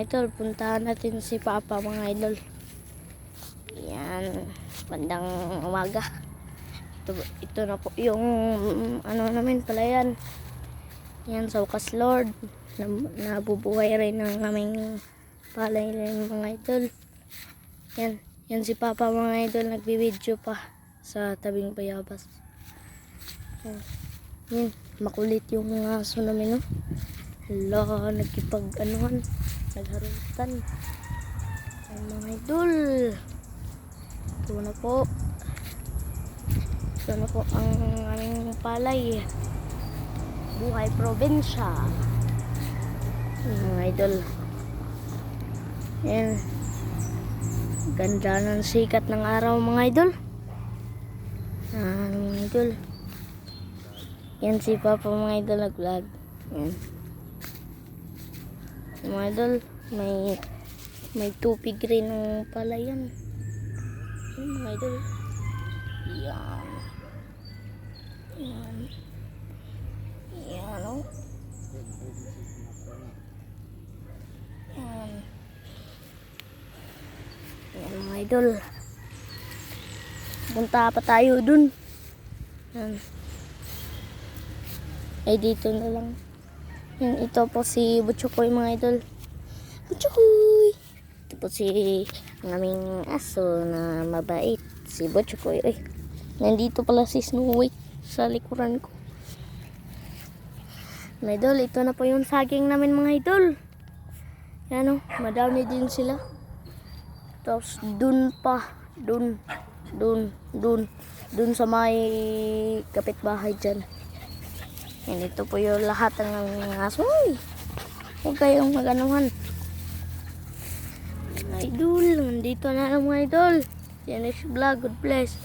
idol, puntahan natin si Papa mga idol. Yan, bandang umaga. Ito na po yung ano namin pala yan. Yan, sa wakas Lord. Nabubuhay rin ng aming palay rin mga idol. Yan si Papa mga idol, nagbibideo pa sa tabing bayabas. Yan, makulit yung aso namin, no? Hala, nagkipag-anuhan, nagharutan. Ay mga idol, ito na po ang aming palay. Buhay probinsya. Mga idol, yan, ganda ng sikat ng araw mga idol. Mga idol, yan si Papa mga idol nag-vlog. Yan mga idol, may tupig rin ng pala yan. Yan mga idol, yan oh. Yan mga idol, punta pa tayo dun. Yan. Ay dito na lang. Yan, ito po si Butchukoy mga idol. Butchukoy! Ito po si ang aming aso na mabait, si Butchukoy. Ay, nandito pala si Snow White sa likuran ko. Mga idol, ito na po yung saging namin mga idol. Yan o, madami din sila. Tapos dun sa may kapitbahay dyan. Yan, ito po yung lahat ng aming aso. Uy, huwag kayong maganuhan. Idol, nandito na lang mga idol. Yan is vlog. God bless.